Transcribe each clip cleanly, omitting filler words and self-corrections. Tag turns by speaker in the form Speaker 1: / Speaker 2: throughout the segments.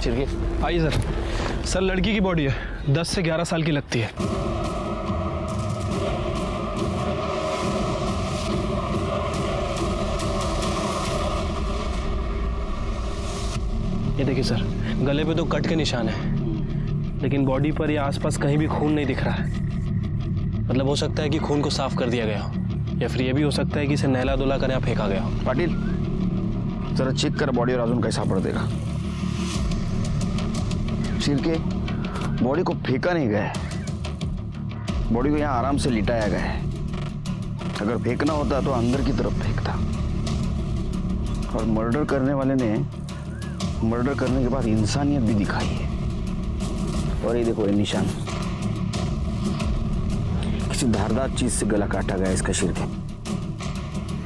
Speaker 1: चिरकी
Speaker 2: आइए sir. Sir लड़की की बॉडी है, 10 से 11 साल की लगती है। ये देखिए सर, गले पे तो कट के निशान है, लेकिन बॉडी पर या आसपास कहीं भी खून नहीं दिख रहा है। मतलब हो सकता है कि खून को साफ कर दिया गया हो, या फिर ये भी हो सकता है कि इसे नहला धुला कर यहाँ फेंका गया हो।
Speaker 1: पाटील जरा चेक कर बॉडी और अजून काही सापडते का। शिर्के, बॉडी को फेंका नहीं गया है, बॉडी को यहाँ आराम से लिटाया गया है। अगर फेंकना होता तो अंदर की तरफ फेंकता। और मर्डर करने वाले ने मर्डर करने के बाद इंसानियत भी दिखाई है। और ये देखो ये निशान, किसी धारदार चीज से गला काटा गया इसका। शिर्के,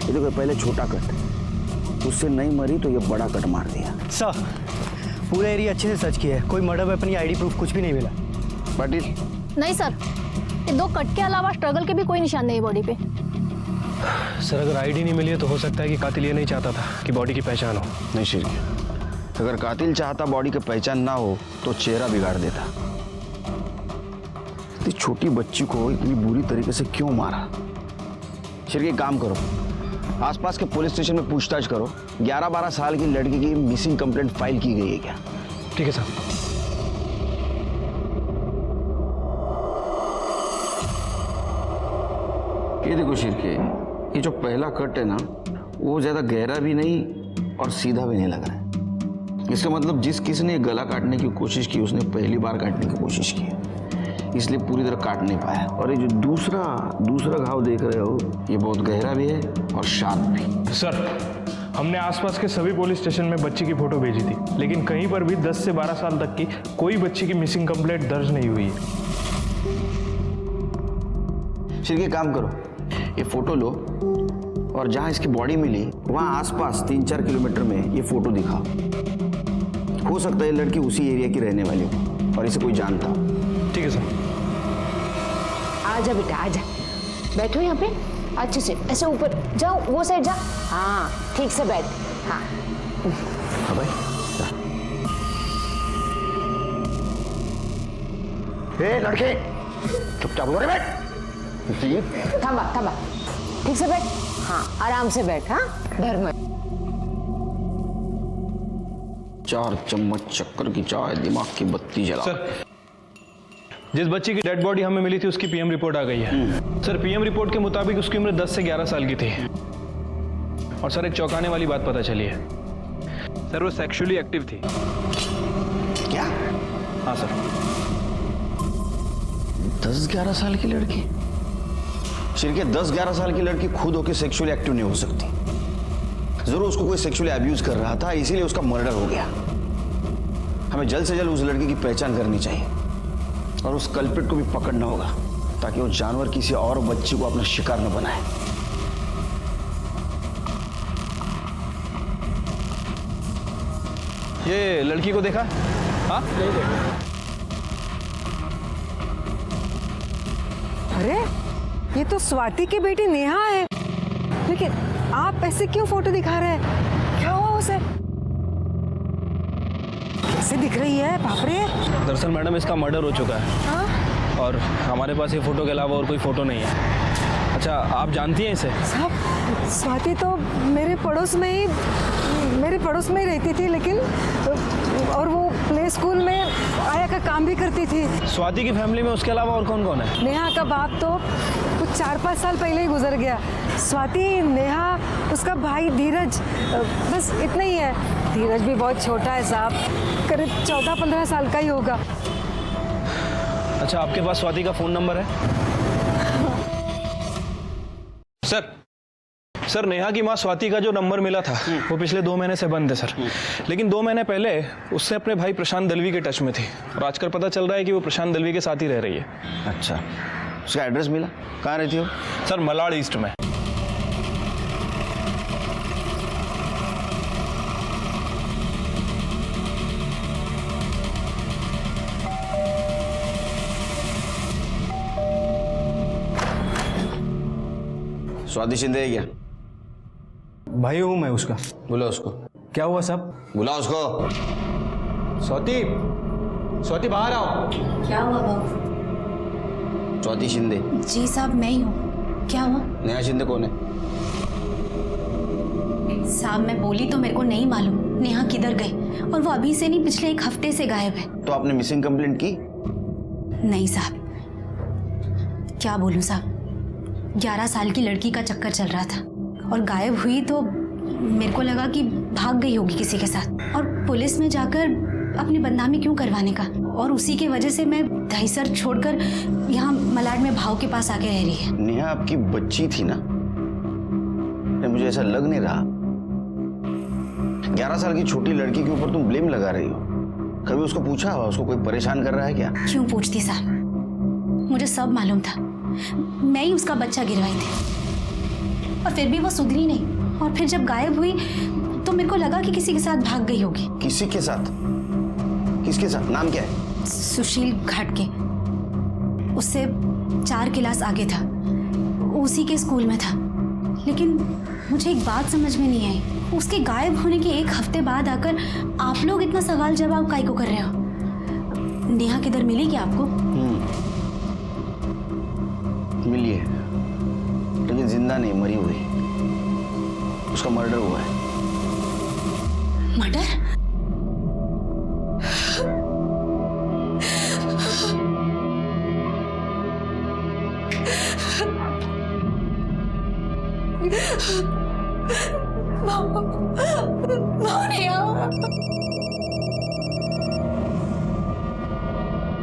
Speaker 1: ये देखो पहले छोटा कट, उससे नहीं मरी तो ये बड़ा कट मार दिया।
Speaker 3: सर पूरा एरिया अच्छे से सर्च किया है, कोई मर्डर वेपन या आईडी प्रूफ कुछ भी नहीं मिला।
Speaker 1: पाटिल
Speaker 4: नहीं सर, ये 2 कट के अलावा स्ट्रगल के भी कोई निशान नहीं है बॉडी पे।
Speaker 2: सर अगर आईडी नहीं मिली है तो हो सकता है कि कातिल ये नहीं चाहता था कि बॉडी की पहचान हो।
Speaker 1: नहीं शिर्के, अगर कातिल चाहता बॉडी की पहचान ना हो तो चेहरा बिगाड़ देता। इतनी छोटी बच्ची को इतनी बुरी तरीके से क्यों मारा? शिर्के काम करो, आसपास के पुलिस स्टेशन में पूछताछ करो। 11-12 साल की लड़की की मिसिंग कंप्लेंट फाइल की गई है क्या?
Speaker 2: ठीक है सर।
Speaker 1: ये देखो शिर्के, ये जो पहला कट है ना, वो ज्यादा गहरा भी नहीं और सीधा भी नहीं लग रहा है। इसका मतलब जिस किसी ने गला काटने की कोशिश की उसने पहली बार काटने की कोशिश की है, इसलिए पूरी तरह काट नहीं पाया। और ये जो दूसरा घाव देख रहे हो, ये बहुत गहरा भी है और शार्प भी।
Speaker 5: सर हमने आसपास के सभी पुलिस स्टेशन में बच्ची की फोटो भेजी थी, लेकिन कहीं पर भी 10 से 12 साल तक की कोई बच्ची की मिसिंग कंप्लेंट दर्ज नहीं हुई है।
Speaker 1: शिर्के काम करो, ये फोटो लो और जहां इसकी बॉडी मिली वहां आसपास 3-4 किलोमीटर में ये फोटो दिखाओ। हो सकता है लड़की उसी एरिया की रहने वाली हो और इसे कोई जानता हो।
Speaker 2: ठीक है सर।
Speaker 6: आजा बेटा आजा, बैठो यहाँ पे अच्छे से, ऐसे ऊपर जाओ, वो साइड जा। हाँ ठीक से बैठ। हाँ
Speaker 1: हाँ भाई ए लड़के, चुपचाप उधर बैठ।
Speaker 6: थांबा ठीक से बैठ। हाँ आराम से बैठ। हाँ डर मत।
Speaker 1: 4 चम्मच शक्कर की चाय, दिमाग की बत्ती जला।
Speaker 2: सर जिस बच्ची की डेड बॉडी हमें मिली थी उसकी पीएम रिपोर्ट आ गई है। सर पीएम रिपोर्ट के मुताबिक उसकी उम्र 10 से 11 साल की थी। और सर एक चौंकाने वाली बात पता चली है, सर वो सेक्सुअली एक्टिव थी।
Speaker 1: क्या?
Speaker 2: हाँ सर।
Speaker 1: 10-11 साल की लड़की? शिर्के, 10-11 साल की लड़की खुद होकर सेक्सुअली एक्टिव नहीं हो सकती। जरूर उसको कोई सेक्सुअली अब्यूज कर रहा था, इसीलिए उसका मर्डर हो गया। हमें जल्द से जल्द उस लड़की की पहचान करनी चाहिए और उस कल्प्रिट को भी पकड़ना होगा, ताकि वो जानवर किसी और बच्ची को अपना शिकार न बनाए।
Speaker 2: ये लड़की को देखा? हाँ नहीं देखा।
Speaker 7: अरे ये तो स्वाति की बेटी नेहा है, लेकिन आप ऐसे क्यों फोटो दिखा रहे हैं? क्या हुआ उसे? कैसे दिख रही है? बाप रे।
Speaker 2: दरअसल मैडम इसका मर्डर हो चुका है।
Speaker 7: हाँ?
Speaker 2: और हमारे पास ये फोटो के अलावा और कोई फोटो नहीं है। अच्छा आप जानती हैं इसे?
Speaker 7: साहब स्वाति तो मेरे पड़ोस में ही रहती थी, लेकिन और वो प्ले स्कूल में आया का काम भी करती थी।
Speaker 2: स्वाति की फैमिली में उसके अलावा और कौन कौन है?
Speaker 7: नेहा का बाप तो कुछ 4-5 साल पहले ही गुजर गया। स्वाति, नेहा, उसका भाई धीरज, बस इतना ही है। धीरज भी बहुत छोटा है साहब, करीब 14-15 साल का ही होगा।
Speaker 2: अच्छा आपके पास स्वाति का फोन नंबर है? सर नेहा की माँ स्वाति का जो नंबर मिला था वो पिछले 2 महीने से बंद है सर। लेकिन 2 महीने पहले उससे अपने भाई प्रशांत दलवी के टच में थी और आजकल पता चल रहा है कि वो प्रशांत दलवी के साथ ही रह रही है।
Speaker 1: अच्छा, उसका एड्रेस मिला? कहाँ रहती हो?
Speaker 2: सर मलाड ईस्ट में।
Speaker 1: स्वाति शिंदे है क्या?
Speaker 3: भाई हूँ मैं उसका।
Speaker 1: बुला उसको।
Speaker 3: क्या हुआ साहब?
Speaker 1: बुला उसको।
Speaker 8: स्वाति, स्वाति बाहर आओ।
Speaker 9: क्या हुआ बाबू?
Speaker 1: स्वाति शिंदे।
Speaker 9: जी साहब मैं ही हूँ। क्या हुआ?
Speaker 1: नेहा शिंदे कौन है?
Speaker 9: साहब मैं बोली तो मेरे को नहीं मालूम नेहा किधर गई, और वो अभी से नहीं पिछले 1 हफ्ते से गायब है।
Speaker 1: तो आपने मिसिंग कंप्लेंट की?
Speaker 9: नहीं साहब, क्या बोलूं साहब, 11 साल की लड़की का चक्कर चल रहा था और गायब हुई तो मेरे को लगा कि भाग गई होगी किसी के साथ, और पुलिस में जाकर अपनी बदनामी क्यों करवाने का, और उसी की वजह से मैं दहीसर छोड़कर यहाँ मलाड में भाव के पास आके रह रही है।
Speaker 1: नेहा आपकी बच्ची थी ना? मुझे ऐसा लग नहीं रहा। 11 साल की छोटी लड़की के ऊपर तुम ब्लेम लगा रही हो। कभी उसको पूछा हो उसको कोई परेशान कर रहा है क्या?
Speaker 9: क्यों पूछती साहब, मुझे सब मालूम था। मैं ही उसका बच्चा गिरवाई थी और फिर भी वो सुधरी नहीं, और फिर जब गायब हुई तो मेरे को लगा कि किसी के साथ भाग गई होगी।
Speaker 1: किसी के साथ? किसके साथ? नाम क्या है?
Speaker 9: सुशील घाटके, उससे 4 क्लास आगे था, उसी के स्कूल में था। लेकिन मुझे एक बात समझ में नहीं आई, उसके गायब होने के 1 हफ्ते बाद आकर आप लोग इतना सवाल जवाब काहे को कर रहे हो? नेहा किधर मिली क्या आपको?
Speaker 1: मिली है, लेकिन जिंदा नहीं, मरी हुई। उसका मर्डर हुआ है।
Speaker 9: मर्डर?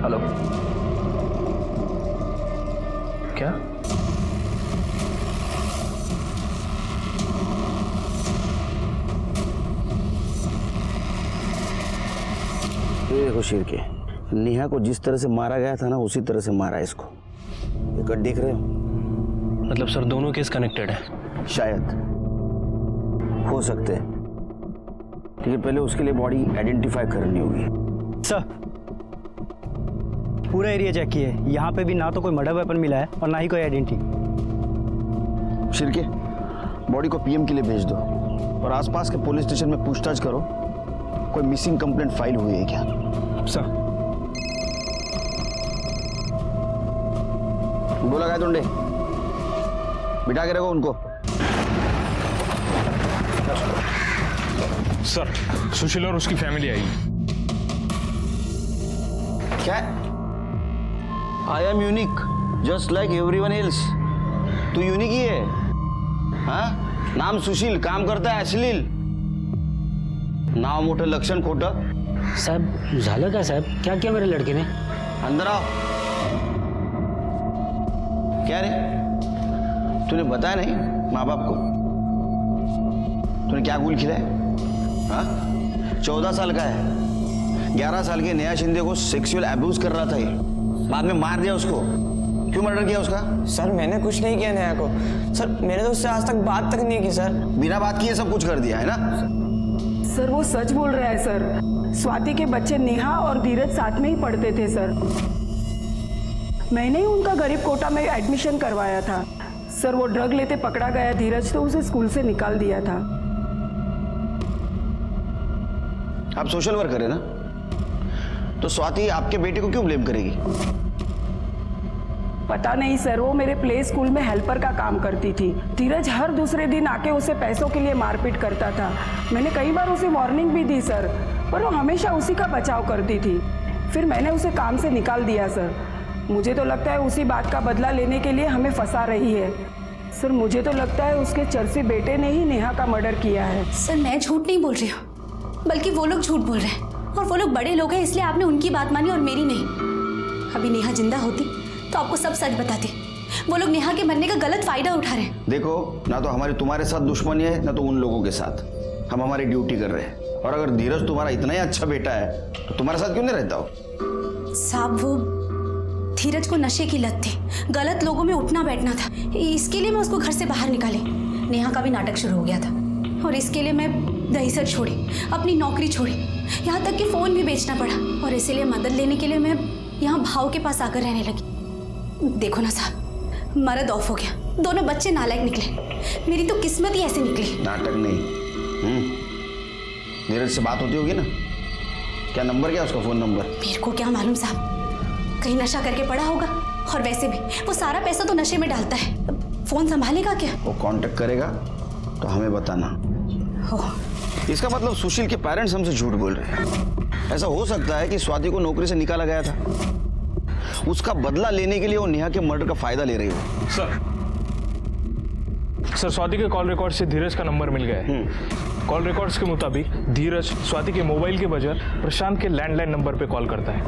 Speaker 2: हेलो, क्या?
Speaker 1: ये देखो शीर के, नेहा को जिस तरह से मारा गया था ना, उसी तरह से मारा है इसको। ये कट देख रहे हो?
Speaker 2: मतलब सर दोनों केस कनेक्टेड है?
Speaker 1: शायद, हो सकते हैं, लेकिन पहले उसके लिए बॉडी आइडेंटिफाई करनी होगी।
Speaker 3: सर पूरा एरिया चेक किए, यहाँ पे भी ना तो कोई मर्डर वेपन मिला है और ना ही कोई आइडेंटिटी।
Speaker 1: शिरके, बॉडी को पीएम के लिए भेज दो और आसपास के पुलिस स्टेशन में पूछताछ करो, कोई मिसिंग कंप्लेंट फाइल हुई है क्या?
Speaker 2: सर।
Speaker 1: बोला क्या तुंडे? बिठा के रखो उनको।
Speaker 5: सर सुशील और उसकी फैमिली आई।
Speaker 1: क्या? I am unique just like everyone else. तू यूनिक ही है? हाँ, नाम सुशील, काम करता है अश्लील, नाव मोठं लक्षण खोटं।
Speaker 10: साहब झालं का साहब? क्या किया मेरे लड़के ने?
Speaker 1: अंदर आओ। क्या रे, तूने बताया नहीं माँ बाप को? तूने क्या गुल खिलाया? हाँ, 14 साल का है, 11 साल के नेहा शिंदे को सेक्सुअल अब्यूज कर रहा था ये, बाद में मार दिया उसको। क्यों मर्डर किया उसका?
Speaker 11: सर मैंने कुछ नहीं किया नेहा को। सर मैंने तो उससे आज तक बात तक नहीं की सर।
Speaker 1: बिना बात किए सब कुछ कर दिया है ना?
Speaker 12: सर वो सच बोल रहा है सर। स्वाति के बच्चे नेहा और धीरज साथ में ही पढ़ते थे सर। मैंने ही उनका गरीब कोटा में एडमिशन करवाया था सर। वो ड्रग लेते पकड़ा गया धीरज, तो उसे स्कूल से निकाल दिया था।
Speaker 1: आप सोशल वर्कर है ना, तो स्वाति आपके बेटे को क्यों ब्लेम करेगी?
Speaker 12: पता नहीं सर, वो मेरे प्ले स्कूल में हेल्पर का काम करती थी। धीरज हर दूसरे दिन आके उसे पैसों के लिए मारपीट करता था। मैंने कई बार उसे वार्निंग भी दी सर, पर वो हमेशा उसी का बचाव करती थी। फिर मैंने उसे काम से निकाल दिया सर। मुझे तो लगता है उसी बात का बदला लेने के लिए हमें फंसा रही है सर। मुझे तो लगता है उसके चर्सी बेटे ने ही नेहा का मर्डर किया है।
Speaker 9: सर मैं झूठ नहीं बोल रही हूँ, बल्कि वो लोग झूठ बोल रहे हैं, और वो लोग बड़े लोग हैं, इसलिए आपने उनकी बात मानी और मेरी नहीं। अभी नेहा जिंदा होती तो आपको सब सच बताते। वो लोग नेहा के मरने का गलत फायदा उठा रहे हैं।
Speaker 1: देखो, ना तो हमारी तुम्हारे साथ दुश्मनी है, ना तो उन लोगों के साथ। हम हमारी ड्यूटी कर रहे हैं, और अगर धीरज तुम्हारा इतना ही अच्छा बेटा है तो तुम्हारे साथ क्यों नहीं रहता हो?
Speaker 9: साहब वो धीरज को नशे की लत थी, गलत लोगों में उठना बैठना था, इसके लिए मैं उसको घर से बाहर निकाली। नेहा का भी नाटक शुरू हो गया था, और इसके लिए मैं दहीसर छोड़ी, अपनी नौकरी छोड़ी, यहाँ तक कि फ़ोन भी बेचना पड़ा, और इसीलिए मदद लेने के लिए मैं यहाँ भाव के पास आकर रहने लगी। देखो ना साहब, मर्द ऑफ हो गया, दोनों बच्चे नालायक निकले। मेरी तो किस्मत ही ऐसी निकली।
Speaker 1: नाटक नहीं। धीरज से बात होती होगी ना? क्या नंबर, क्या उसका फोन नंबर?
Speaker 9: मेरे को क्या मालूम साहब, कहीं नशा करके पड़ा होगा। और वैसे भी वो सारा पैसा तो नशे में डालता है, फोन संभालेगा क्या?
Speaker 1: वो कांटेक्ट करेगा तो हमें बताना। इसका मतलब सुशील के पेरेंट्स हमसे झूठ बोल रहे हैं। ऐसा हो सकता है कि स्वाति को नौकरी से निकाला गया था, उसका बदला लेने के लिए वो नेहा के मर्डर का फायदा ले रही हो।
Speaker 5: सर स्वाति के कॉल रिकॉर्ड से धीरज का नंबर मिल गया है। कॉल रिकॉर्ड्स के मुताबिक धीरज स्वाति के मोबाइल के बजाय प्रशांत के लैंडलाइन नंबर पे कॉल करता है,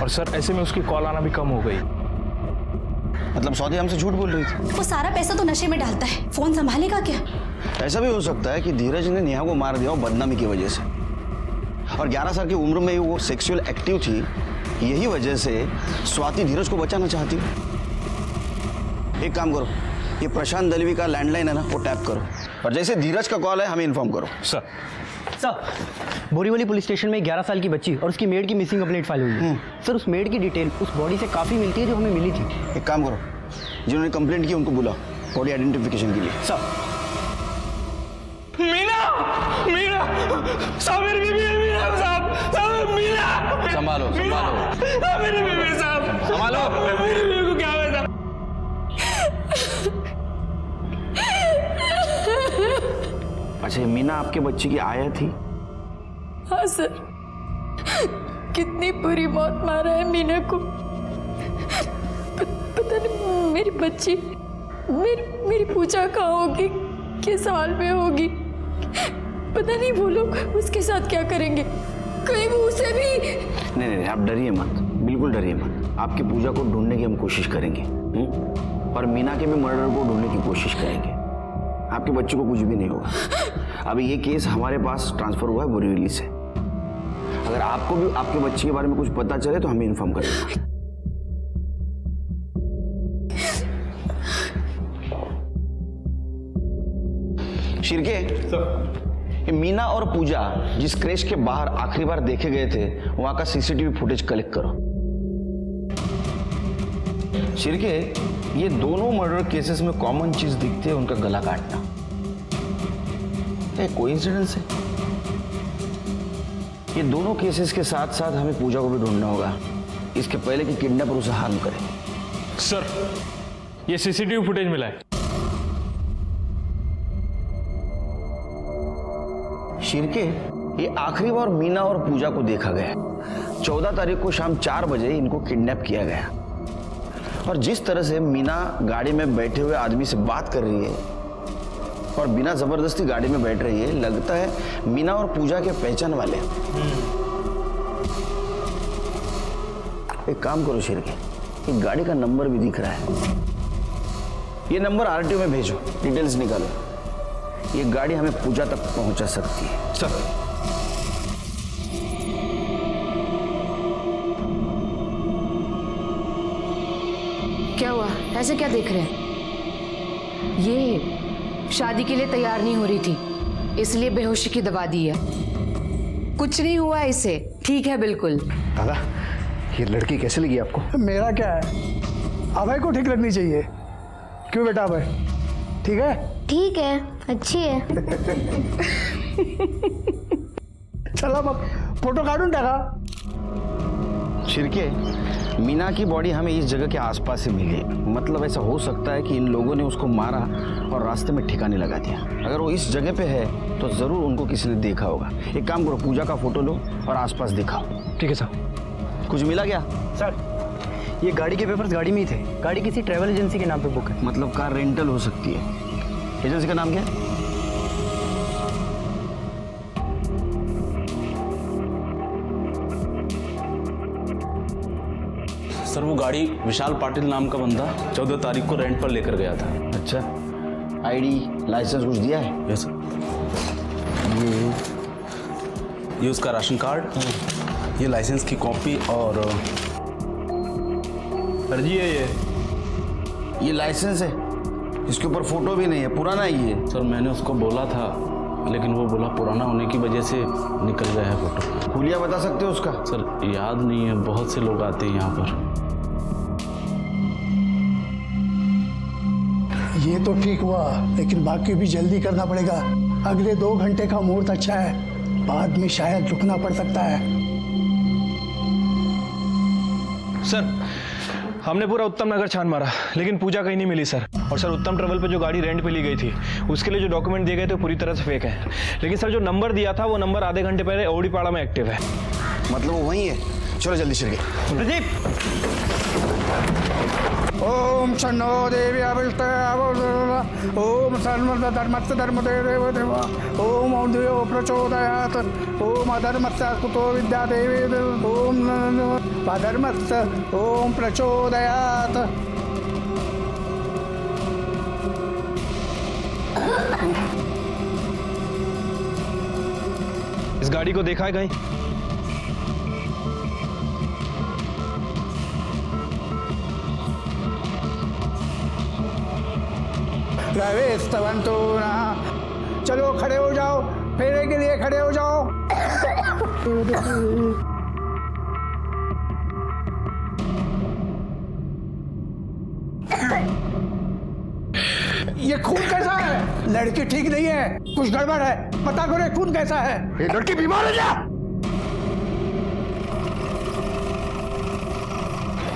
Speaker 5: और सर ऐसे में उसकी कॉल आना भी कम हो गई।
Speaker 1: मतलब स्वाति हमसे झूठ बोल रही थी।
Speaker 9: वो सारा पैसा तो नशे में डालता है, फोन संभालेगा क्या?
Speaker 1: ऐसा भी हो सकता है कि धीरज ने नेहा को मार दिया हो बदनामी की वजह से, और 11 साल की उम्र में वो सेक्सुअल एक्टिव थी, यही वजह से स्वाति धीरज को बचाना चाहती। एक काम करो, ये प्रशांत दलवी का लैंडलाइन है ना, वो टैप करो, और जैसे धीरज का कॉल है हमें इन्फॉर्म करो।
Speaker 5: सर
Speaker 3: बोरीवली पुलिस स्टेशन में 11 साल की बच्ची और उसकी मेड की मिसिंग कंप्लेंट फाइल हुई है। सर उस मेड की डिटेल उस बॉडी से काफ़ी मिलती है जो हमें मिली थी।
Speaker 1: एक काम करो, जिन्होंने कंप्लेंट की उनको बुलाओ बॉडी आइडेंटिफिकेशन के लिए।
Speaker 3: सर
Speaker 5: मीना, मीना साहब, मेरी बीवी है मीना साहब, साहब मीना।
Speaker 1: संभालो संभालो
Speaker 5: मेरी बीवी साहब,
Speaker 1: संभालो।
Speaker 5: मेरी बीवी को क्या हुआ साहब?
Speaker 1: अच्छा, मीना आपके बच्चे की आया थी?
Speaker 7: हाँ सर, कितनी बुरी मौत मारा है मीना को। पता नहीं मेरी बच्ची, मेरी पूजा कहाँ होगी, किस हाल में होगी, पता नहीं वो लोग उसके साथ क्या करेंगे, कहीं वो उसे भी।
Speaker 1: नहीं, आप डरिए मत, बिल्कुल डरिए मत। आपकी पूजा को ढूंढने की हम कोशिश करेंगे, और मीना के भी मर्डर को ढूंढने की कोशिश करेंगे। आपके बच्चे को कुछ भी नहीं होगा। अभी ये केस हमारे पास ट्रांसफर हुआ है बोरीवली से। अगर आपको भी आपके बच्चे के बारे में कुछ पता चले तो हमें इन्फॉर्म करेंगे। शिरके, ये मीना और पूजा जिस क्रैश के बाहर आखिरी बार देखे गए थे, वहां का सीसीटीवी फुटेज कलेक्ट करो। शिरके, ये दोनों मर्डर केसेस में कॉमन चीज दिखती है, उनका गला काटना। क्या कोइंसिडेंस है? ये दोनों केसेस के साथ साथ हमें पूजा को भी ढूंढना होगा, इसके पहले कि किडनैपर उसे हार्म करे।
Speaker 5: सर ये सीसीटीवी फुटेज मिला है।
Speaker 1: शिरके, ये आखिरी बार मीना और पूजा को देखा गया 14 तारीख को शाम 4 बजे इनको किडनैप किया गया। और जिस तरह से मीना गाड़ी में बैठे हुए आदमी से बात कर रही है और बिना जबरदस्ती गाड़ी में बैठ रही है, लगता है मीना और पूजा के पहचान वाले। एक काम करो शिरके, ये गाड़ी का नंबर भी दिख रहा है, ये नंबर आरटीओ में भेजो, डिटेल्स निकालो। ये गाड़ी हमें पूजा तक पहुंचा सकती है।
Speaker 5: सर
Speaker 6: क्या हुआ, ऐसे क्या देख रहे हैं? ये शादी के लिए तैयार नहीं हो रही थी, इसलिए बेहोशी की दवा दी है। कुछ नहीं हुआ इसे, ठीक है बिल्कुल।
Speaker 13: दादा, ये लड़की कैसे लगी आपको?
Speaker 14: मेरा क्या है, अभय को ठीक लगनी चाहिए। क्यों बेटा अभय, ठीक है?
Speaker 4: ठीक है, अच्छी है।
Speaker 14: चला मग फोटो काढून टाका।
Speaker 1: शिरके, मीना की बॉडी हमें इस जगह के आसपास से मिली, मतलब ऐसा हो सकता है कि इन लोगों ने उसको मारा और रास्ते में ठिकाने लगा दिया। अगर वो इस जगह पे है तो जरूर उनको किसी ने देखा होगा। एक काम करो, पूजा का फोटो लो और आसपास दिखाओ।
Speaker 3: ठीक है सर।
Speaker 1: कुछ मिला क्या?
Speaker 3: सर ये गाड़ी के पेपर्स गाड़ी में ही थे, गाड़ी किसी ट्रैवल एजेंसी के नाम पे बुक है।
Speaker 1: मतलब कार रेंटल हो सकती है। एजेंसी का नाम क्या है?
Speaker 15: सर वो गाड़ी विशाल पाटिल नाम का बंदा 14 तारीख को रेंट पर लेकर गया था।
Speaker 1: अच्छा, आईडी लाइसेंस कुछ दिया है?
Speaker 15: Yes sir. ये उसका राशन कार्ड, ये लाइसेंस की कॉपी, और
Speaker 1: अर्जी है ये लाइसेंस है, इसके ऊपर फोटो भी नहीं है, पुराना ही है।
Speaker 15: सर मैंने उसको बोला था, लेकिन वो बोला पुराना होने की वजह से निकल गया है फोटो।
Speaker 1: हुलिया बता सकते हो उसका?
Speaker 15: सर याद नहीं है, बहुत से लोग आते हैं यहाँ पर।
Speaker 14: ये तो ठीक हुआ, लेकिन बाकी भी जल्दी करना पड़ेगा। अगले 2 घंटे का मुहूर्त अच्छा है, बाद में शायद रुकना पड़ सकता है।
Speaker 2: सर हमने पूरा उत्तम नगर छान मारा लेकिन पूजा कहीं नहीं मिली सर। और सर उत्तम ट्रेवल पे जो गाड़ी रेंट पे ली गई थी उसके लिए जो डॉक्यूमेंट दिए गए थे पूरी तरह से फेक है। लेकिन सर जो नंबर दिया था वो नंबर आधे घंटे पहले ओडीपाड़ा में एक्टिव है।
Speaker 1: मतलब वो वही है? चलो जल्दी शिरके।
Speaker 2: प्रदीप
Speaker 14: ओम शन्नो देवी ओम सर्व धर्मस्य धर्मदेव देव ओम औंधयो प्रचोदयात् ओम अधर्मस्य कुतो विद्या देवी ओम अधर्मस्य ओम प्रचोदयात्।
Speaker 2: इस गाड़ी को देखा है कहीं?
Speaker 14: प्रवेशवंतो ना, चलो खड़े हो जाओ, फेरे के लिए खड़े हो जाओ। ये खून कैसा है? लड़की ठीक नहीं है, कुछ गड़बड़ है, पता करो खून कैसा है। ये लड़की बीमार है क्या?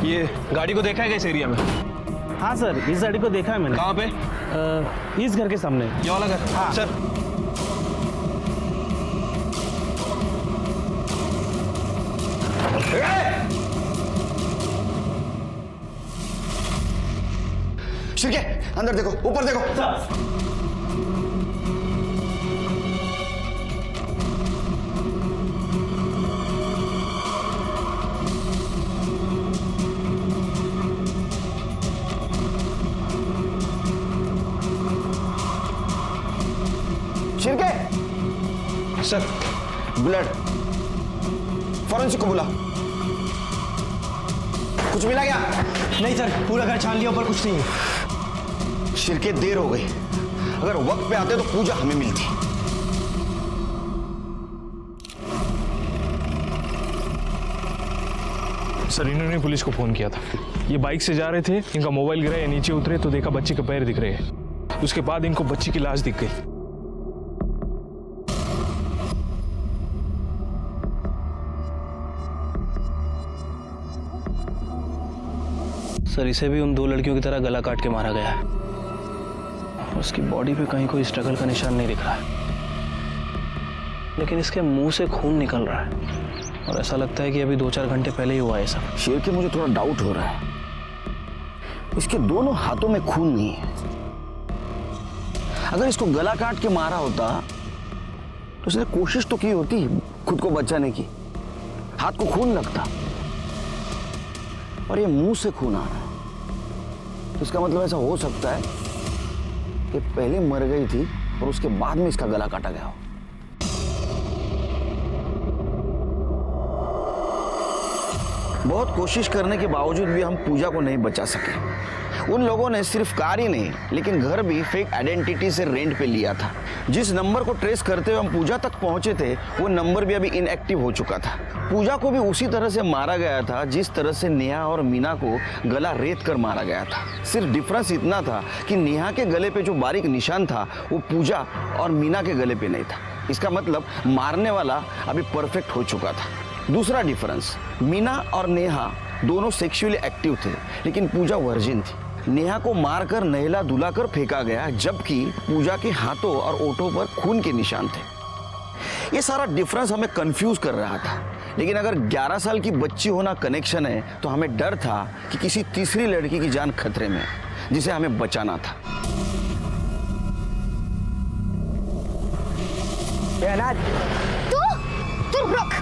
Speaker 2: ये गाड़ी को देखा है इस एरिया में?
Speaker 15: हाँ सर, इस गाड़ी को देखा है मैंने।
Speaker 2: कहाँ पे?
Speaker 15: इस घर के सामने।
Speaker 2: ये वाला घर? हाँ सर।
Speaker 1: शिरके अंदर देखो, ऊपर देखो। शिरके
Speaker 2: सर
Speaker 1: ब्लड फॉरेंसिक को बुला। कुछ मिला क्या?
Speaker 3: नहीं सर, पूरा घर छान लिया, ऊपर कुछ नहीं है।
Speaker 1: शिरके देर हो गई, अगर वक्त पे आते तो पूजा हमें मिलती।
Speaker 5: सर इन्होंने पुलिस को फोन किया था। ये बाइक से जा रहे थे, इनका मोबाइल गिरा, ये नीचे उतरे तो देखा बच्ची के पैर दिख रहे हैं। उसके बाद इनको बच्ची की लाश दिख गई।
Speaker 2: सर इसे भी उन दो लड़कियों की तरह गला काट के मारा गया है। उसकी बॉडी पे कहीं कोई स्ट्रगल का निशान नहीं दिख रहा है, लेकिन इसके मुंह से खून निकल रहा है और ऐसा लगता है कि अभी 2-4 घंटे पहले ही हुआ है सब।
Speaker 1: शेर के मुझे थोड़ा डाउट हो रहा है, इसके दोनों हाथों में खून नहीं है। अगर इसको गला काट के मारा होता तो उसने कोशिश तो की होती खुद को बचाने की, हाथ को खून लगता, और ये मुंह से खून आ रहा है। तो इसका मतलब ऐसा हो सकता है कि पहले मर गई थी और उसके बाद में इसका गला काटा गया हो। बहुत कोशिश करने के बावजूद भी हम पूजा को नहीं बचा सके। उन लोगों ने सिर्फ कार ही नहीं लेकिन घर भी फेक आइडेंटिटी से रेंट पे लिया था। जिस नंबर को ट्रेस करते हुए हम पूजा तक पहुंचे थे वो नंबर भी अभी इनएक्टिव हो चुका था। पूजा को भी उसी तरह से मारा गया था जिस तरह से नेहा और मीना को गला रेत कर मारा गया था। सिर्फ डिफरेंस इतना था कि नेहा के गले पे जो बारीक निशान था वो पूजा और मीना के गले पे नहीं था। इसका मतलब मारने वाला अभी परफेक्ट हो चुका था। दूसरा डिफरेंस, मीना और नेहा दोनों सेक्सुअली एक्टिव थे लेकिन पूजा वर्जिन थी। नेहा को मारकर नहला धुलाकर फेंका गया जबकि पूजा के हाथों और ओठों पर खून के निशान थे। ये सारा डिफरेंस हमें कंफ्यूज कर रहा था, लेकिन अगर 11 साल की बच्ची होना कनेक्शन है तो हमें डर था कि किसी तीसरी लड़की की जान खतरे में है जिसे हमें बचाना था।
Speaker 4: तू रुक,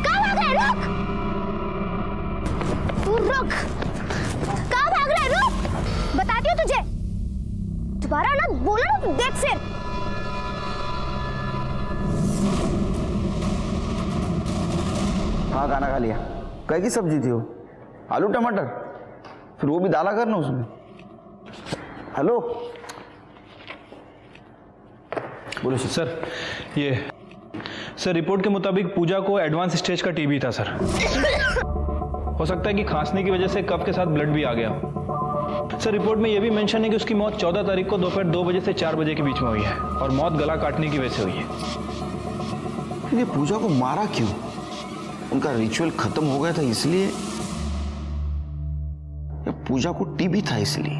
Speaker 4: कहाँ भाग रहा है? रुक, तू रुक, कहाँ भाग रहा है? रुक, बताती हूँ तुझे, दोबारा ना बोला ना, देख फिर।
Speaker 1: हाँ खाना खा लिया। कई की सब्जी थी वो? आलू टमाटर? फिर वो भी डाला करना उसमें। हेलो
Speaker 2: बोलो सर। ये सर रिपोर्ट के मुताबिक पूजा को एडवांस स्टेज का टीबी था सर। हो सकता है कि खांसने की वजह से कफ के साथ ब्लड भी आ गया हो। सर रिपोर्ट में यह भी मेंशन है कि उसकी मौत 14 तारीख को दोपहर 2 बजे से 4 बजे के बीच में हुई है और मौत गला काटने की वजह से हुई है।
Speaker 1: ये पूजा को मारा क्यों? उनका रिचुअल खत्म हो गया था इसलिए, या पूजा को टीबी था इसलिए?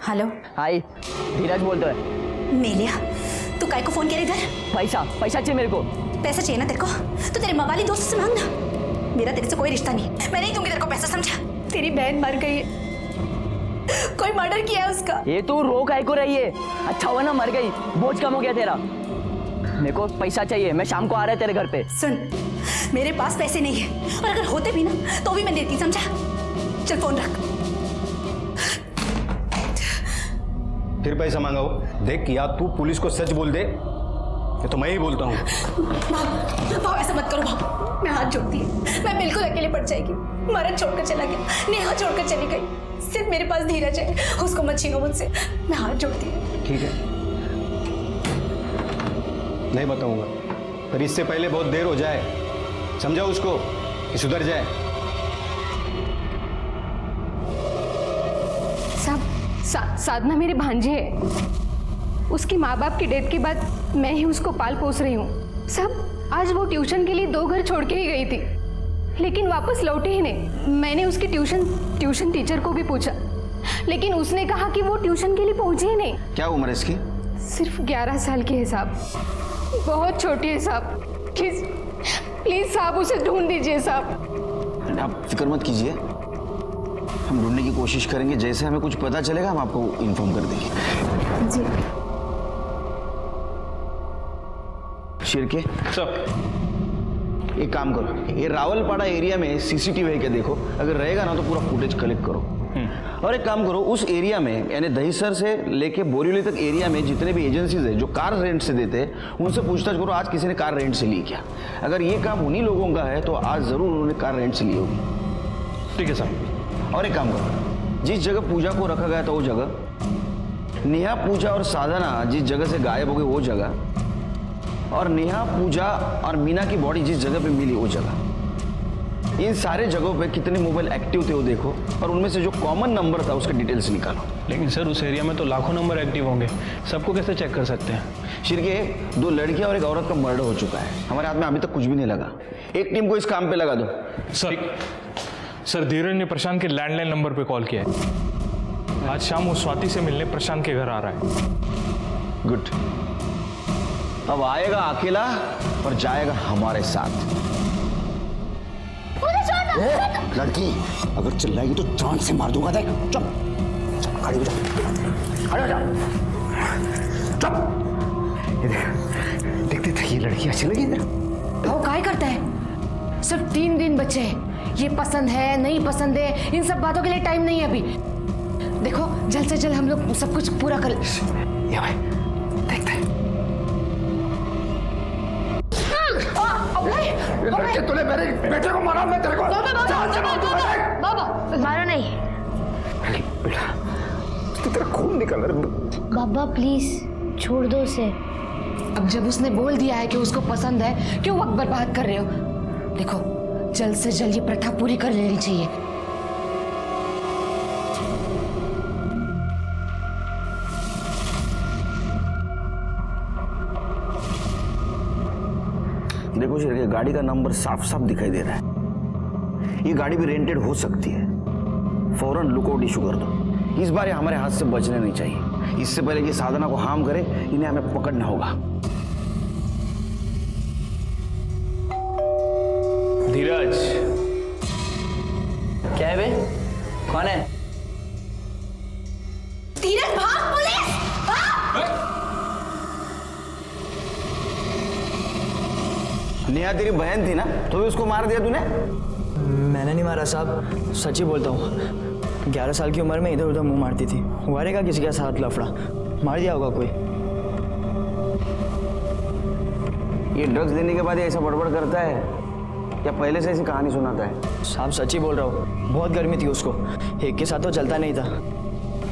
Speaker 9: हेलो।
Speaker 3: हाय, धीरज बोलते है।
Speaker 9: मेलिया, तू काय को फोन किया इधर?
Speaker 3: पैसा चाहिए मेरे को।
Speaker 9: पैसा चाहिए ना तेरे को? तो तेरे मवाली दोस्त से मांग ना। मेरा तेरे से कोई रिश्ता नहीं, मैं नहीं दूंगी तेरे को पैसा, समझा? तेरी बहन मर गई है, कोई मर्डर किया है उसका।
Speaker 3: ये तू रो काय को रही है? अच्छा हुआ ना मर गई, बोझ कम हो गया तेरा। मेरे को पैसा चाहिए, मैं शाम को आ रहा है तेरे घर पे।
Speaker 9: सुन, मेरे पास पैसे नहीं है, और अगर होते भी ना तो भी मैं देती, समझा? चल फोन रख।
Speaker 13: फिर पैसा मांगा हो? देख, या तू पुलिस को सच बोल दे या तो मैं ही बोलता हूँ।
Speaker 9: भाव ऐसा मत करो भाव, मैं हाथ जोड़ती हूँ। मैं बिल्कुल अकेले पड़ जाएगी। मरद छोड़कर चला गया, नेहा छोड़कर चली गई, सिर्फ मेरे पास धीरज है, उसको मत छीनो मुझसे। मैं हाथ जोड़ती हूँ।
Speaker 13: ठीक है, नहीं बताऊंगा, पर इससे पहले बहुत देर हो जाए। समझाओ उसको कि सुधर जाए।
Speaker 6: साधना मेरी भांजी है। उसकी माँ बाप की डेथ के बाद मैं ही उसको पाल पोस रही हूँ। सब आज वो ट्यूशन के लिए 2 घर छोड़ के ही गई थी, लेकिन वापस लौटे ही नहीं। मैंने उसकी ट्यूशन टीचर को भी पूछा, लेकिन उसने कहा कि वो ट्यूशन के लिए पहुंची ही नहीं।
Speaker 1: क्या उम्र है इसकी?
Speaker 6: सिर्फ 11 साल की है साहब, बहुत छोटी है साहब। प्लीज साहब उसे ढूंढ दीजिए साहब।
Speaker 1: आप फिक्र मत कीजिए, हम ढूंढने की कोशिश करेंगे। जैसे हमें कुछ पता चलेगा हम आपको इन्फॉर्म कर देंगे।
Speaker 6: जी।
Speaker 1: शिरके
Speaker 2: सर,
Speaker 1: एक काम करो, ये रावलपाड़ा एरिया में सीसीटीवी है क्या देखो, अगर रहेगा ना तो पूरा फुटेज कलेक्ट करो। और एक काम करो, उस एरिया में यानी दहीसर से लेके बोरीवली तक एरिया में जितने भी एजेंसीज है जो कार रेंट से देते हैं, उनसे पूछताछ करो आज किसी ने कार रेंट से ली क्या। अगर ये काम उन्हीं लोगों का है तो आज जरूर उन्होंने कार रेंट से ली होगी।
Speaker 2: ठीक है सर।
Speaker 1: और एक काम करो, जिस जगह पूजा को रखा गया था वो जगह, नेहा, पूजा और साधना जिस जगह से गायब हो गई वो जगह, और नेहा, पूजा और मीना की बॉडी जिस जगह पे मिली वो जगह, इन सारे जगहों पे कितने मोबाइल एक्टिव थे वो देखो, और उनमें से जो कॉमन नंबर था उसके डिटेल्स निकालो।
Speaker 2: लेकिन सर उस एरिया में तो लाखों नंबर एक्टिव होंगे, सबको कैसे चेक कर सकते हैं?
Speaker 1: शिरके, 2 लड़कियां और एक औरत का मर्डर हो चुका है, हमारे हाथ में अभी तक कुछ भी नहीं लगा। एक टीम को इस काम पे लगा दो।
Speaker 5: सर धीरज ने प्रशांत के लैंडलाइन नंबर पे कॉल किया है। आज शाम वो स्वाति से मिलने प्रशांत के घर आ रहा है।
Speaker 1: गुड, अब आएगा अकेला और जाएगा हमारे साथ। लड़की अगर चिल्लाएगी तो जान से मार दूंगा। देख, चुप चुप, खड़ी हो जा, खड़ी हो जा, चुप।
Speaker 13: देखते थे ये लड़की अच्छी लगी तेरा?
Speaker 6: वो काय करता है? सिर्फ 3 दिन बचे हैं। ये पसंद है नहीं पसंद है, इन सब बातों के लिए टाइम नहीं है अभी। देखो जल्द से जल्द हम लोग सब कुछ पूरा कर।
Speaker 13: ये भाई देखते हैं।
Speaker 14: लड़के, तूने मेरे बेटे को मारा, मैं तेरे को जान से मार दूंगा।
Speaker 4: बाबा मारो नहीं।
Speaker 13: बेटा, उससे तेरा खून निकल रहा है।
Speaker 4: बाबा प्लीज छोड़ दो उसे।
Speaker 6: अब जब उसने बोल दिया है कि उसको पसंद है, क्यों वक्त बर्बाद कर रहे हो? देखो जल्द से जल्द ये प्रथा पूरी कर लेनी चाहिए।
Speaker 1: देखो शिरके, गाड़ी का नंबर साफ साफ दिखाई दे रहा है। ये गाड़ी भी रेंटेड हो सकती है। फौरन लुकआउट इशू कर दो। इस बार ये हमारे हाथ से बचने नहीं चाहिए। इससे पहले कि साधना को हार्म करे, इन्हें हमें पकड़ना होगा।
Speaker 2: धीरज,
Speaker 3: क्या है बे? कौन है?
Speaker 9: धीरज भाग, पुलिस!
Speaker 1: नेहा तेरी बहन थी ना, तो भी उसको मार दिया तूने?
Speaker 3: मैंने नहीं मारा साहब, सच ही बोलता हूँ। 11 साल की उम्र में इधर उधर मुंह मारती थी। हुआ रहेगा किसी के साथ लफड़ा, मार दिया होगा कोई।
Speaker 1: ये ड्रग्स देने के बाद ये ऐसा बड़बड़ करता है या पहले से ऐसी कहानी सुनाता है?
Speaker 3: साहब सच ही बोल रहा हूँ, बहुत गर्मी थी उसको, एक के साथ तो चलता नहीं था।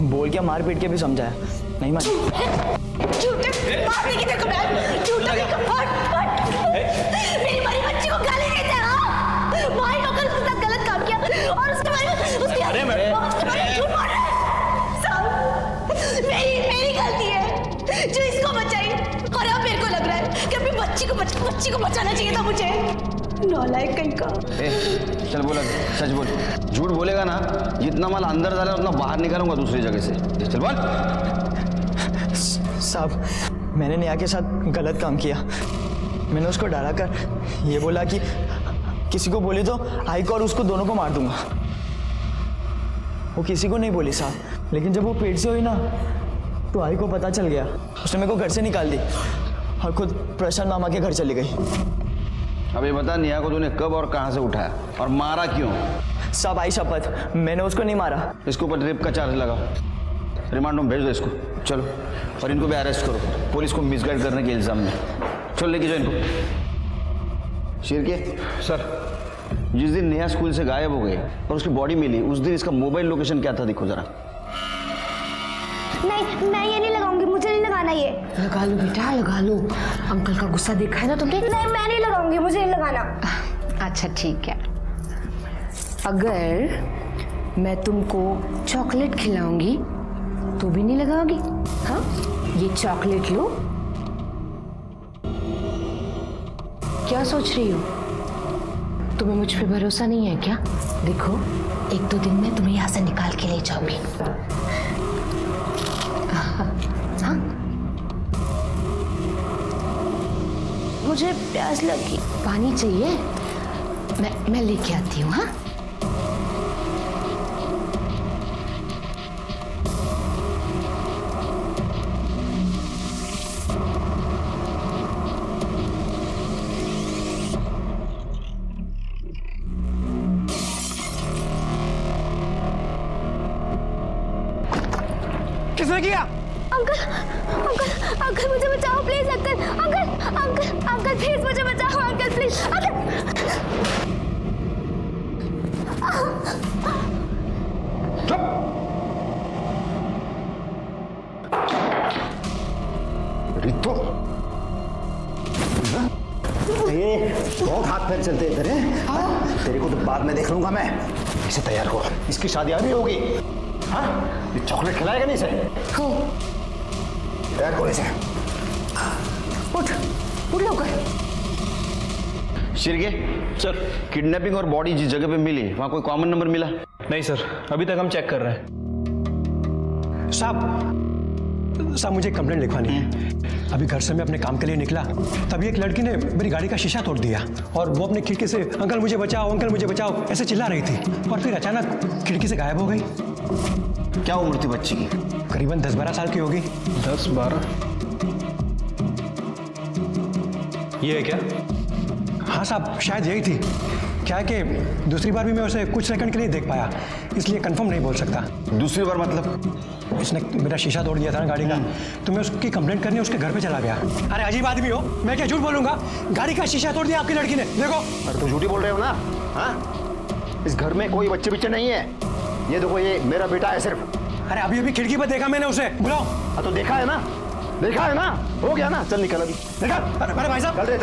Speaker 3: बोल के मार पीट के भी समझाया, नहीं मान।
Speaker 9: मेरी बड़ी बच्ची को गाली देते हैं। भाई लोगों ने उसके साथ गलत काम किया और उसके बारे में झूठ बोल रहे हैं। साहब नालायक कहीं का।
Speaker 1: चल बोला, सच बोल। झूठ बोलेगा ना, जितना माल अंदर डाला उतना बाहर निकालूंगा दूसरी जगह से। चल बोल।
Speaker 3: साहब, मैंने नेहा के साथ गलत काम किया। मैंने उसको डरा कर ये बोला कि किसी को बोली तो आई को और उसको दोनों को मार दूंगा। वो किसी को नहीं बोली साहब, लेकिन जब वो पेट से हुई ना तो आई को पता चल गया। उसने मेरे को घर से निकाल दी और खुद प्रशांत मामा के घर चली गई।
Speaker 1: अब ये बता, नेहा को तूने कब और कहां से उठाया और मारा क्यों?
Speaker 3: साहब, आई शपथ, मैंने उसको नहीं मारा।
Speaker 1: इसके ऊपर रेप का चार्ज लगाओ, रिमांड में भेज दो इसको। चलो, और इनको भी अरेस्ट करो, पुलिस को मिसगाइड करने के इल्जाम में। चलो लेके जाओ इनको। शिरके
Speaker 2: सर,
Speaker 1: जिस दिन नेहा स्कूल से गायब हो गई और उसकी बॉडी मिली, उस दिन इसका मोबाइल लोकेशन क्या था, देखो जरा।
Speaker 4: नहीं, मैं ये नहीं लगाऊंगी, मुझे नहीं लगाना ये।
Speaker 6: लगा लो बेटा, लगा लो। अंकल का गुस्सा देखा है ना तुमने?
Speaker 4: नहीं, मैं नहीं लगाऊंगी, मुझे नहीं लगाना।
Speaker 6: अच्छा ठीक है, अगर मैं तुमको चॉकलेट खिलाऊंगी तो भी नहीं लगाओगी? हाँ, ये चॉकलेट लो। क्या सोच रही हो? तुम्हें मुझ पे भरोसा नहीं है क्या? देखो, 1-2 दिन में तुम्हें यहाँ से निकाल के ले जाऊंगी। हाँ? मुझे प्यास लगी, पानी चाहिए? मैं लेके आती हूँ। हाँ,
Speaker 3: किसने किया?
Speaker 4: अंकल, अंकल, अंकल मुझे बचाओ please. Uncle, uncle, uncle, uncle please मुझे बचाओ। Uncle please, uncle.
Speaker 1: रितु, ये बहुत हाथ पैर चलते इधर है। तेरे को तो बाद में देख लूंगा मैं। इसे तैयार हो, इसकी शादी अभी होगी। हाँ, ये चॉकलेट खिलाएगा नहीं इसे?
Speaker 6: हो,
Speaker 1: तैयार करो इसे।
Speaker 6: उठ, उठ लौकर।
Speaker 1: शिरके सर, किडनैपिंग और बॉडी जिस जगह पे मिली वहां कोई कॉमन नंबर मिला?
Speaker 2: नहीं सर, अभी तक हम चेक कर रहे हैं।
Speaker 8: साहब, मुझे कंप्लेंट लिखवानी है। अभी घर से मैं अपने काम के लिए निकला, तभी एक लड़की ने मेरी गाड़ी का शीशा तोड़ दिया और वो अपनी खिड़की से अंकल मुझे बचाओ, अंकल मुझे बचाओ ऐसे चिल्ला रही थी और फिर अचानक खिड़की से गायब हो गई।
Speaker 1: क्या उम्र थी बच्ची की?
Speaker 8: करीबन 10-12 साल की होगी।
Speaker 2: 10-12? ये है क्या?
Speaker 8: हाँ साहब, शायद यही थी। क्या है कि दूसरी बार भी मैं उसे कुछ सेकंड के लिए देख पाया, इसलिए कंफर्म नहीं बोल सकता।
Speaker 1: दूसरी बार मतलब?
Speaker 8: उसने मेरा शीशा तोड़ दिया था ना गाड़ी का, तो मैं उसकी कंप्लेंट करने उसके घर पे चला गया। अरे अजीब आदमी हो, मैं क्या झूठ बोलूंगा? गाड़ी का शीशा तोड़ दिया आपकी लड़की ने, देखो।
Speaker 1: अरे तो झूठी बोल रहे हो ना? हाँ, इस घर में कोई बच्चे नहीं है। ये देखो, ये मेरा बेटा है सिर्फ।
Speaker 8: अरे अभी अभी खिड़की पर देखा मैंने उसे, बुलाओ।
Speaker 1: तो देखा है ना, देखा है ना, हो गया ना। चल निकल अभी, निकल।
Speaker 8: अरे भाई साहब,
Speaker 1: चल रे,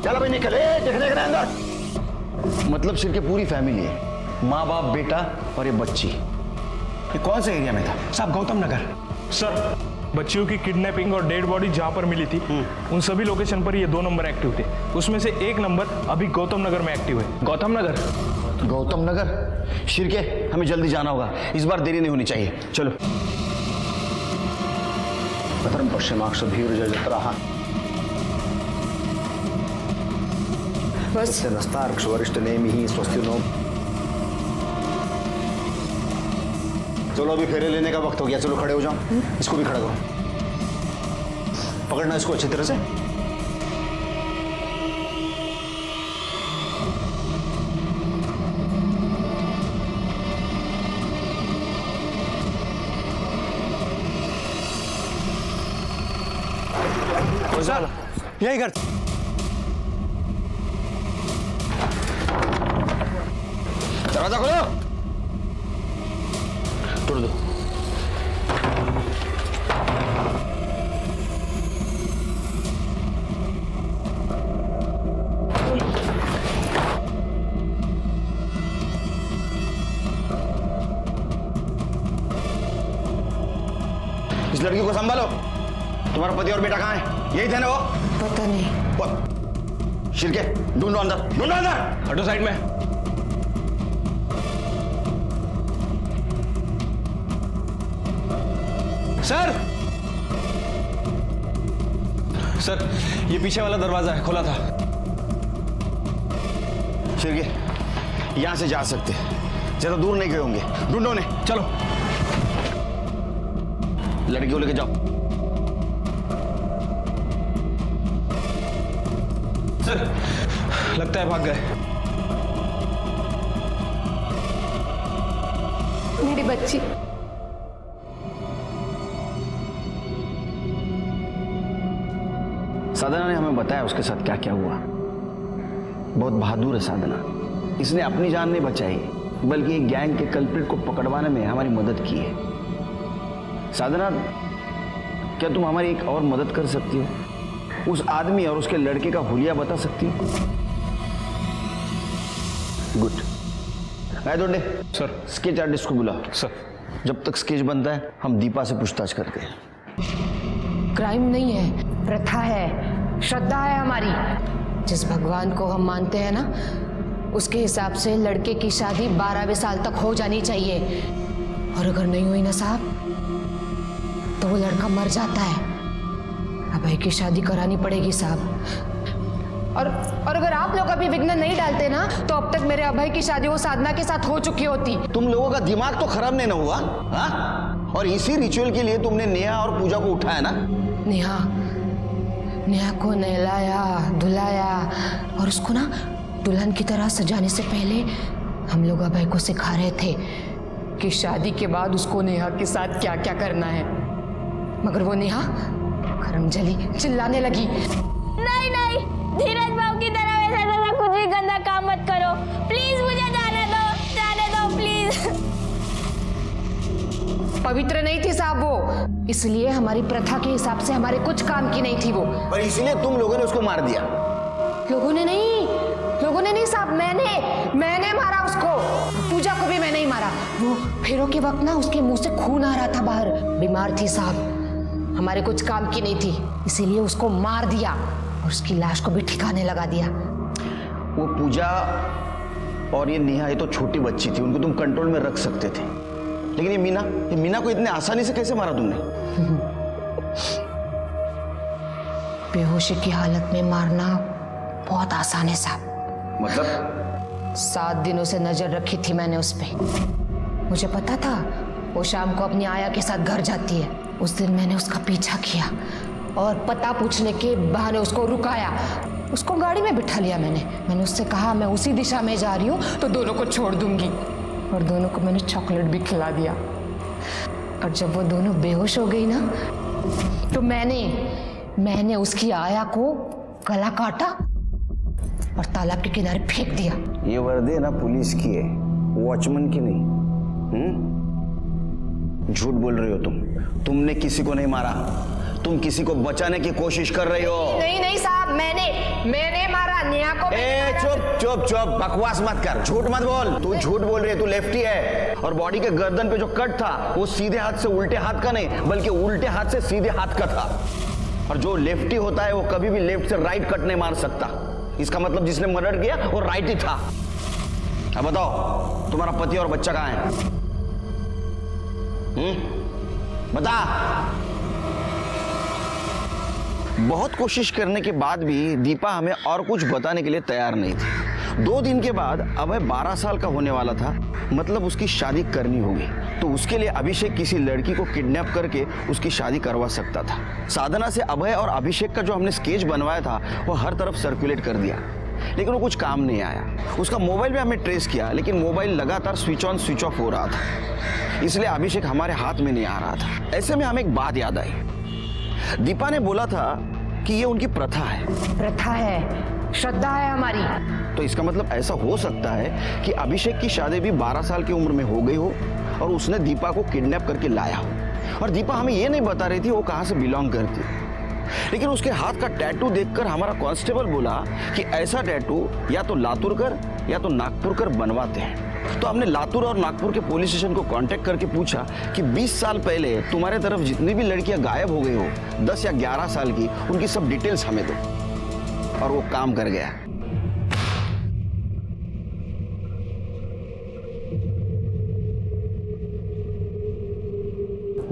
Speaker 1: चल अभी निकल। देखने के अंदर मतलब सिर्फ पूरी फैमिली है, माँ बाप, बेटा और ये बच्ची। ये कौन से एरिया में था?
Speaker 8: साहब, गौतम नगर।
Speaker 5: सर, बच्चियों की किडनैपिंग और डेड बॉडी जहां पर मिली थी उन सभी लोकेशन पर ये 2 नंबर एक्टिव थे। उसमें से 1 नंबर अभी गौतम नगर में एक्टिव है।
Speaker 2: गौतम नगर?
Speaker 1: गौतम नगर? शिरके, हमें जल्दी जाना होगा, इस बार देरी नहीं होनी चाहिए। चलो। भद्रं पश्चिमाक्ष धीर्जजत्राः
Speaker 6: बस
Speaker 1: नस्तार्क्ष वरिष्ठ नेमिः स्वस्ति नो। चलो, अभी फेरे लेने का वक्त हो गया। चलो खड़े हो जाओ। इसको भी खड़ा करो, पकड़ना इसको अच्छी तरह से।
Speaker 8: सर, यही घर।
Speaker 1: दरवाजा खोलो। तोड़ दो। इस लड़की को संभालो। तुम्हारा पति और बेटा कहाँ है? यही थे ना वो?
Speaker 6: पता नहीं।
Speaker 1: शिरके ढूंढो अंदर, ढूंढो अंदर।
Speaker 2: हटो साइड में। सर सर, ये पीछे वाला दरवाजा है, खुला था।
Speaker 1: शिरके यहां से जा सकते हैं, ज्यादा दूर नहीं गए होंगे। ढूंढो उन्हें, चलो। लड़की को लेके जाओ।
Speaker 2: सर लगता है भाग गए।
Speaker 6: मेरी बच्ची।
Speaker 1: साधना ने हमें बताया उसके साथ क्या क्या हुआ। बहुत बहादुर है साधना। इसने अपनी जान नहीं बचाई, बल्कि एक गैंग के कल्प्रिट को पकड़वाने में हमारी मदद की है। साधना, क्या तुम हमारी एक और मदद कर सकती हो? उस आदमी और उसके लड़के का हुलिया बता सकती हो? Good. Donde
Speaker 2: sir,
Speaker 1: sketch artist को बुला।
Speaker 2: सर,
Speaker 1: जब तक स्केच बनता है हम दीपा से पूछताछ करते हैं।
Speaker 6: क्राइम नहीं है, प्रथा है, श्रद्धा है हमारी। जिस भगवान को हम मानते हैं ना, उसके हिसाब से लड़के की शादी 12वें साल तक हो जानी चाहिए। और अगर नहीं हुई ना साहब, तो वो लड़का मर जाता है। अभय की शादी करानी पड़ेगी साहब। और अगर आप लोग अभी विघ्न नहीं डालते ना, तो अब तक मेरे अभय की शादी वो साधना के साथ हो चुकी होती।
Speaker 1: तुम लोगों का दिमाग तो खराब नहीं ना हुआ? हाँ? और इसी रिचुअल के लिए तुमने नेहा और पूजा को उठाया ना?
Speaker 6: नेहा को नहलाया, धुलाया और उसको ना दुल्हन की तरह सजाने से पहले हम लोग अभय को सिखा रहे थे कि शादी के बाद उसको नेहा के साथ क्या क्या करना है। मगर वो नेहा करमजली चिल्लाने लगी,
Speaker 4: नहीं नहीं, धीरज बाबू की तरह वैसा कुछ भी गंदा काम मत करो, प्लीज मुझे जाने दो प्लीज।
Speaker 6: पवित्र नहीं थी साहब वो, इसलिए हमारी प्रथा के हिसाब से हमारे कुछ काम की नहीं थी वो।
Speaker 1: पर इसलिए तुम लोगों ने उसको मार दिया?
Speaker 6: लोगों ने नहीं साहब, मैंने मारा उसको। पूजा को भी मैंने ही मारा। वो फेरों के वक्त ना उसके मुंह से खून आ रहा था बाहर। बीमार थी साहब, हमारे कुछ काम की नहीं थी, इसीलिए उसको मार दिया और उसकी लाश को भी ठिकाने लगा दिया।
Speaker 1: वो पूजा और ये नेहा, ये तो छोटी बच्ची थी, उनको तुम कंट्रोल में रख सकते थे। लेकिन ये मीना को इतने आसानी से कैसे मारा तुमने?
Speaker 6: बेहोशी की हालत में मारना बहुत आसान है साहब।
Speaker 1: मतलब?
Speaker 6: 7 दिनों से नजर रखी थी मैंने उस पे। मुझे पता था वो शाम को अपनी आया के साथ घर जाती है। उस दिन मैंने उसका पीछा किया और पता पूछने के बहाने उसको रुकाया। उसको गाड़ी में बिठा लिया मैंने उससे कहा मैं उसी दिशा में जा रही हूँ तो दोनों को छोड़ दूंगी। और दोनों को मैंने चॉकलेट भी खिला दिया। और जब वो दोनों बेहोश हो गई ना, तो मैंने उसकी आया को गला काटा और तालाब के किनारे फेंक दिया।
Speaker 1: ये वर्दी ना पुलिस की है, वॉचमैन की नहीं। झूठ बोल रही हो तुमने किसी को नहीं मारा, तुम किसी को बचाने की कोशिश कर रही हो।
Speaker 6: नहीं साहब, मैंने मारा नेहा को।
Speaker 1: चुप बकवास मत कर, झूठ मत बोल। तू झूठ बोल रही है, तू लेफ्टी है। और बॉडी के गर्दन पे जो कट था वो सीधे हाथ से उल्टे हाथ का नहीं, बल्कि उल्टे हाथ से सीधे हाथ का था। और जो लेफ्टी होता है वो कभी भी लेफ्ट से राइट कट नहीं मार सकता। इसका मतलब जिसने मर्डर किया वो राइट ही था। अब बताओ तुम्हारा पति और बच्चा कहाँ है? बता। बहुत कोशिश करने के बाद भी दीपा हमें और कुछ बताने के लिए तैयार नहीं थी। 2 दिन के बाद अभय 12 साल का होने वाला था, मतलब उसकी शादी करनी होगी। तो उसके लिए अभिषेक किसी लड़की को किडनैप करके उसकी शादी करवा सकता था। साधना से अभय और अभिषेक का जो हमने स्केच बनवाया था वो हर तरफ सर्कुलेट कर दिया, लेकिन वो कुछ काम नहीं आया। उसका मोबाइल भी हमने ट्रेस किया, लेकिन मोबाइल लगातार स्विच ऑन स्विच ऑफ हो रहा था, इसलिए अभिषेक हमारे हाथ में नहीं आ रहा था। ऐसे में हमें एक बात याद आई। दीपा ने बोला था कि ये उनकी प्रथा है,
Speaker 6: श्रद्धा है हमारी।
Speaker 1: तो इसका मतलब ऐसा हो सकता है कि अभिषेक की शादी भी 12 साल की उम्र में हो गई हो और उसने दीपा को किडनैप करके लाया हो। और दीपा हमें ये नहीं बता रही थी वो कहाँ से बिलोंग करती, लेकिन उसके हाथ का टैटू देखकर हमारा कांस्टेबल बोला कि ऐसा टैटू या तो लातुरकर या तो नागपुरकर बनवाते हैं। तो हमने लातूर और नागपुर के पुलिस स्टेशन को कांटेक्ट करके पूछा कि 20 साल पहले तुम्हारे तरफ जितनी भी लड़कियां गायब हो गई हो, 10 या 11 साल की, उनकी सब डिटेल्स हमें दो। और वो काम कर गया।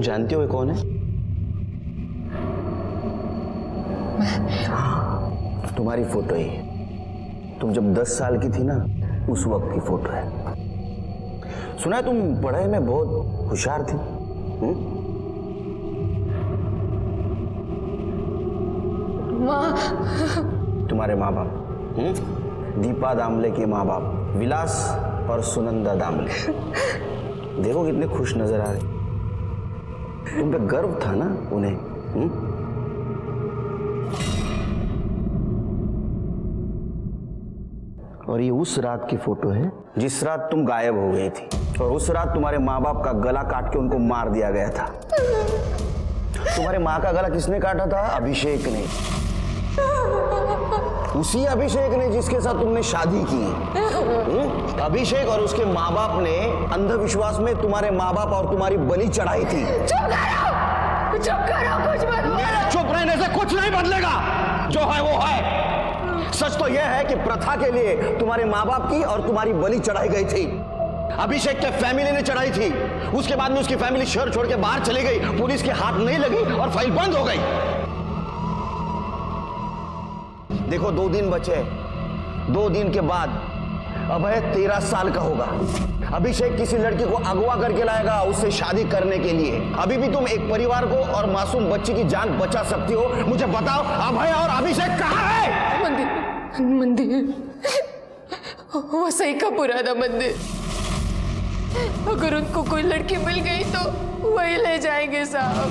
Speaker 1: जानते हो ये कौन है? तुम्हारी फोटो ही। तुम जब 10 साल की थी ना, उस वक्त की फोटो है। सुना है तुम पढ़ाई में बहुत होशियार थी। तुम्हारे माँ बाप, दीपा दामले के माँ बाप विलास और सुनंदा दामले, देखो कितने खुश नजर आ रहे। तुम पे गर्व था ना उन्हें। और ये उस रात की फोटो है जिस रात तुम गायब हो गई थी, और उस रात तुम्हारे माँ बाप का गला काट के उनको मार दिया गया था। तुम्हारे माँ का गला किसने काटा था? अभिषेक ने। उसी अभिषेक ने जिसके साथ तुमने शादी की। अभिषेक और उसके माँ बाप ने अंधविश्वास में तुम्हारे माँ बाप और तुम्हारी बलि चढ़ाई थी।
Speaker 6: चुप करो, कुछ मत बोलो।
Speaker 1: मेरे चुप रहने से कुछ नहीं बदलेगा। जो है वो है। सच तो यह है कि प्रथा के लिए तुम्हारे माँ बाप की और तुम्हारी बलि चढ़ाई गई थी। अभिषेक के फैमिली ने चढ़ाई थी। उसके बाद में उसकी फैमिली शहर छोड़ के बाहर चली गई, पुलिस के हाथ नहीं लगी और फाइल बंद हो गई। देखो 2 दिन बचे। 2 दिन के बाद अभय 13 साल का होगा। अभिषेक किसी लड़की को अगवा करके लाएगा उससे शादी करने के लिए। अभी भी तुम एक परिवार को और मासूम बच्ची की जान बचा सकती हो। मुझे बताओ, अभय और अभिषेक कहाँ है?
Speaker 6: मंदिर वसई का पुराना मंदिर। अगर उनको कोई लड़की मिल गई तो वही ले जाएंगे साहब।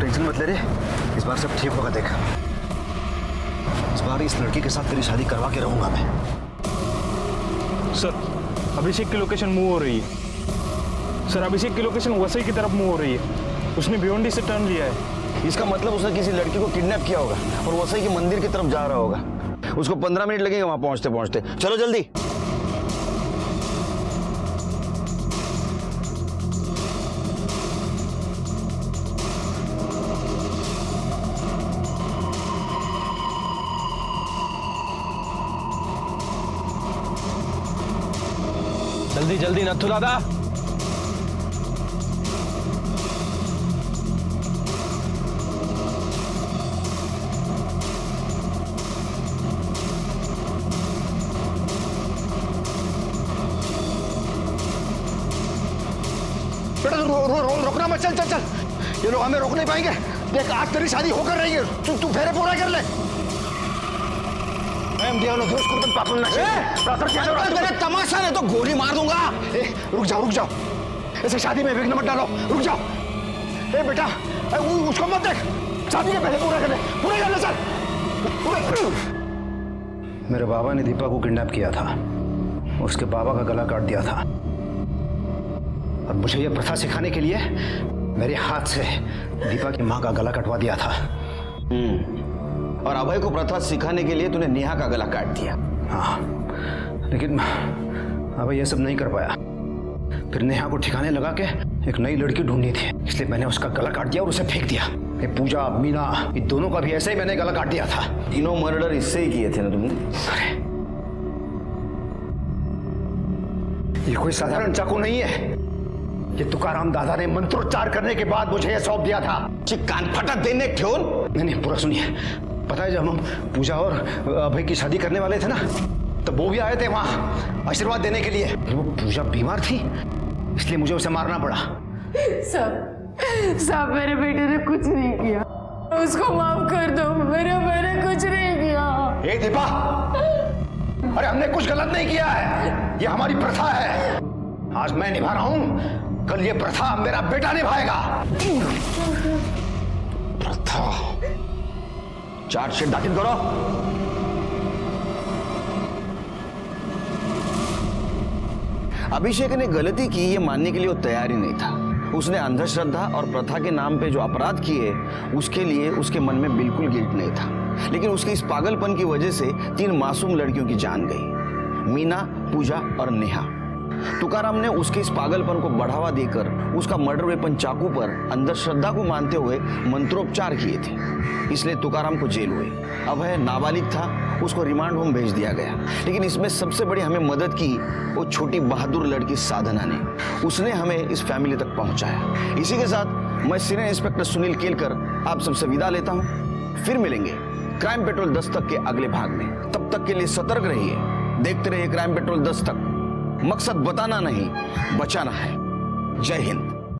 Speaker 1: टेंशन मत ले रे, इस बार सब ठीक होगा। देख, इस बार इस लड़की के साथ तेरी शादी करवा के रहूंगा मैं।
Speaker 5: सर, अभिषेक की लोकेशन मूव हो रही है। सर, अभिषेक की लोकेशन वसई की तरफ मूव हो रही है। उसने भिवंडी से टर्न लिया है।
Speaker 1: इसका मतलब उसने किसी लड़की को किडनैप किया होगा और वसई के मंदिर की तरफ जा रहा होगा। उसको 15 मिनट लगेंगे वहां पहुंचते पहुंचते। चलो जल्दी।
Speaker 2: जल्दी जल्दी नथु दादा।
Speaker 1: बेटा रोकना मत। चल चल चल, ये लोग हमें रोक नहीं पाएंगे। देख, आज तेरी शादी होकर रही है। तू फेरे पूरा कर ले। तमाशा नहीं तो गोली मार दूंगा। रुक जाओ, ऐसे शादी में विघ्न मत डालो। रुक जाओ। बेटा, उसको मत देख। शादी के पहले पूरा कर ले। चल।
Speaker 13: मेरे बाबा ने दीपा को किडनैप किया था, उसके बाबा का गला काट दिया था। और मुझे यह प्रथा सिखाने के लिए मेरे हाथ से दीपा की माँ का गला कटवा दिया था।
Speaker 1: और अभय को प्रथा सिखाने के लिए तूने नेहा का गला काट दिया।
Speaker 13: हाँ, लेकिन अभय यह सब नहीं कर पाया। फिर नेहा को ठिकाने लगा के एक नई लड़की ढूंढनी थी, इसलिए मैंने उसका गला काट दिया और उसे फेंक दिया। ये पूजा, मीना, इन दोनों का भी ऐसे ही मैंने गला काट दिया था।
Speaker 1: तीनों मर्डर इससे ही किए थे ना तुमने?
Speaker 13: अरे, ये कोई साधारण चाकू नहीं है। ये तुकाराम दादा ने मंत्रोच्चार करने के बाद मुझे यह सौंप दिया था।
Speaker 1: कान फटा देने क्यों?
Speaker 13: नहीं, पूरा सुनिए। पता है, जब हम पूजा और अभय की शादी करने वाले थे ना, तब वो भी आए थे वहां आशीर्वाद देने के लिए। वो पूजा बीमार थी, इसलिए मुझे उसे मारना पड़ा।
Speaker 6: साहब, मेरे बेटे ने कुछ नहीं किया, उसको माफ कर दो। मैंने कुछ नहीं किया।
Speaker 13: ए दीपा, अरे हमने कुछ गलत नहीं किया है। ये हमारी प्रथा है। आज मैं निभा रहा हूं, कल ये प्रथा मेरा बेटा निभाएगा।
Speaker 1: प्रथा? चार्जशीट दाखिल करो। अभिषेक ने गलती की, ये मानने के लिए वो तैयार ही नहीं था। उसने अंधश्रद्धा और प्रथा के नाम पे जो अपराध किए, उसके लिए उसके मन में बिल्कुल गिल्ट नहीं था। लेकिन उसके इस पागलपन की वजह से 3 मासूम लड़कियों की जान गई, मीना, पूजा और नेहा। तुकाराम ने उसके इस पागलपन को बढ़ावा देकर उसका मर्डर वेपन चाकू पर अंधश्रद्धा को मानते हुए मंत्रोपचार किए थे, इसलिए तुकाराम को जेल हुई। अभय नाबालिग था, उसको रिमांड होम भेज दिया गया। लेकिन इसमें सबसे बड़ी हमें मदद की वो छोटी बहादुर लड़की साधना ने। उसने हमें इस फैमिली तक पहुंचाया। इसी के साथ मैं सीनियर इंस्पेक्टर सुनील केलकर आप सबसे विदा लेता हूं। फिर मिलेंगे क्राइम पेट्रोल 10 तक के अगले भाग में। तब तक के लिए सतर्क रहिए, देखते रहिए क्राइम पेट्रोल 10 तक। मकसद बताना नहीं, बचाना है। जय हिंद।